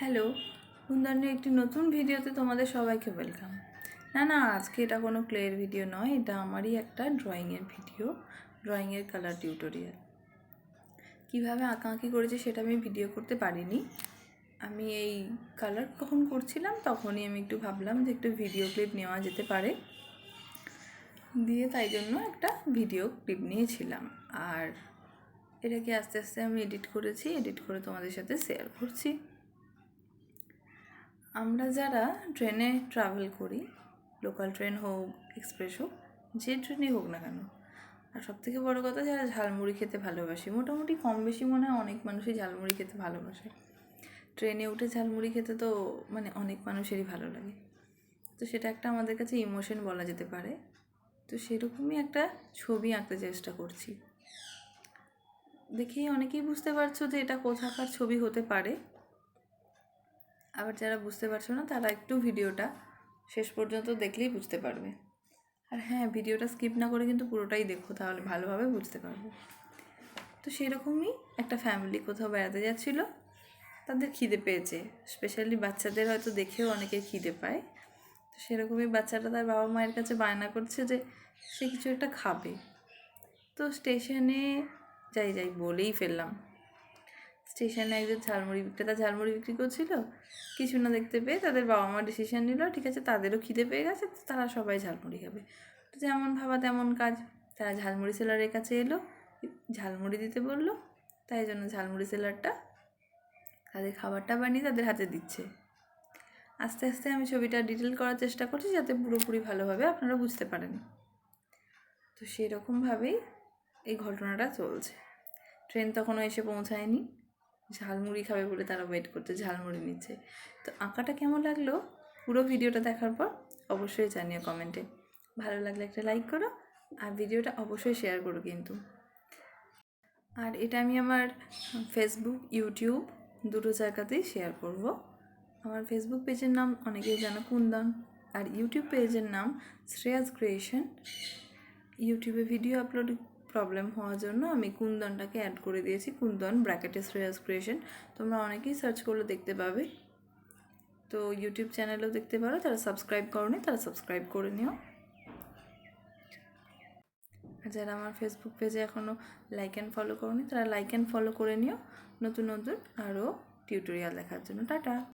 Hello, কুন্দনের একটি নতুন ভিডিওতে তোমাদের সবাইকে ওয়েলকাম। না আজকে এটা কোনো ক্লের ভিডিও নয়, এটা আমারই একটা ড্রয়িংয়ের ভিডিও, ড্রয়িংয়ের কালার টিউটোরিয়াল। কীভাবে আঁকাআঁকি করেছি সেটা আমি ভিডিও করতে পারিনি। আমি এই কালার কখন করছিলাম তখনই আমি একটু ভাবলাম যে একটু ভিডিও ক্লিপ নেওয়া যেতে পারে, দিয়ে তাই জন্য একটা ভিডিও ক্লিপ নিয়েছিলাম। আর এটাকে আস্তে আস্তে আমি এডিট করেছি, এডিট করে তোমাদের সাথে শেয়ার করছি। আমরা যারা ট্রেনে ট্রাভেল করি, লোকাল ট্রেন হোক, এক্সপ্রেস হোক, যে ট্রেনই হোক না কেন, আর সবথেকে বড় কথা যারা ঝালমুড়ি খেতে ভালোবাসি, মোটামুটি কম বেশি মনে হয় অনেক মানুষই ঝালমুড়ি খেতে ভালোবাসে। ট্রেনে উঠে ঝালমুড়ি খেতে তো অনেক মানুষেরই ভালো লাগে। তো সেটা একটা আমাদের কাছে ইমোশন বলা যেতে পারে। তো সেরকমই একটা ছবি আঁকতে চেষ্টা করছি। দেখেই অনেকেই বুঝতে পারছো যে এটা কোথাকার ছবি হতে পারে। আবার যারা বুঝতে পারছো না তারা একটু ভিডিওটা শেষ পর্যন্ত দেখলেই বুঝতে পারবে। আর হ্যাঁ, ভিডিওটা স্কিপ না করে কিন্তু পুরোটাই দেখো, তাহলে ভালোভাবে বুঝতে পারবে। তো সেরকমই একটা ফ্যামিলি কোথাও বেড়াতে যাচ্ছিলো, তাদের খিদে পেয়েছে। স্পেশালি বাচ্চাদের হয়তো দেখেও অনেকের খিদে পায়। তো সেরকমই বাচ্চাটা তার বাবা মায়ের কাছে বায়না করছে যে সে কিছু একটা খাবে। তো স্টেশনে যাই বলেই ফেললাম। স্টেশনে একজন ঝালমুড়ি বিক্রেতা ঝালমুড়ি বিক্রি করছিল। কিছু না দেখতে পেয়ে তাদের বাবা মা ডিসিশন নিল, ঠিক আছে তাদেরও খিদে পেয়ে গেছে, তারা সবাই ঝালমুড়ি খাবে। তো যেমন ভাবা তেমন কাজ, তারা ঝালমুড়ি সেলারের কাছে এলো, ঝালমুড়ি দিতে বললো। তাই জন্য ঝালমুড়ি সেলারটা তাদের খাবারটা বানিয়ে তাদের হাতে দিচ্ছে। আস্তে আস্তে আমি ছবিটা ডিটেল করার চেষ্টা করছি যাতে পুরোপুরি ভালোভাবে আপনারা বুঝতে পারেন। তো সেরকমভাবেই এই ঘটনাটা চলছে। ট্রেন তখনও এসে পৌঁছায়নি, ঝালমুড়ি খাবে বলে তারা ওয়েট করতে ঝালমুড়ি নিচ্ছে। তো আঁকাটা কেমন লাগলো পুরো ভিডিওটা দেখার পর অবশ্যই জানিও কমেন্টে। ভালো লাগলে একটা লাইক করো আর ভিডিওটা অবশ্যই শেয়ার করো কিন্তু। আর এটা আমি আমার ফেসবুক, ইউটিউব দুটো জায়গাতেই শেয়ার করব। আমার ফেসবুক পেজের নাম অনেকেই জানো কুন্দন, আর ইউটিউব পেজের নাম শ্রেয়াস ক্রিয়েশন। ইউটিউবে ভিডিও আপলোড প্রবলেম হওয়ার জন্য আমি কুন্দনটাকে অ্যাড করে দিয়েছি, কুন্দন ব্র্যাকেটে শ্রেয়াস ক্রিয়েশন। তোমরা অনেকেই সার্চ করলে দেখতে পাবে। তো ইউটিউব চ্যানেলেও দেখতে পারো, যারা সাবস্ক্রাইব করোনি তারা সাবস্ক্রাইব করে নিও। আর যারা আমার ফেসবুক পেজে এখনও লাইক অ্যান্ড ফলো করোনি তারা লাইক অ্যান্ড ফলো করে নিও, নতুন নতুন আরও টিউটোরিয়াল দেখার জন্য। টাটা।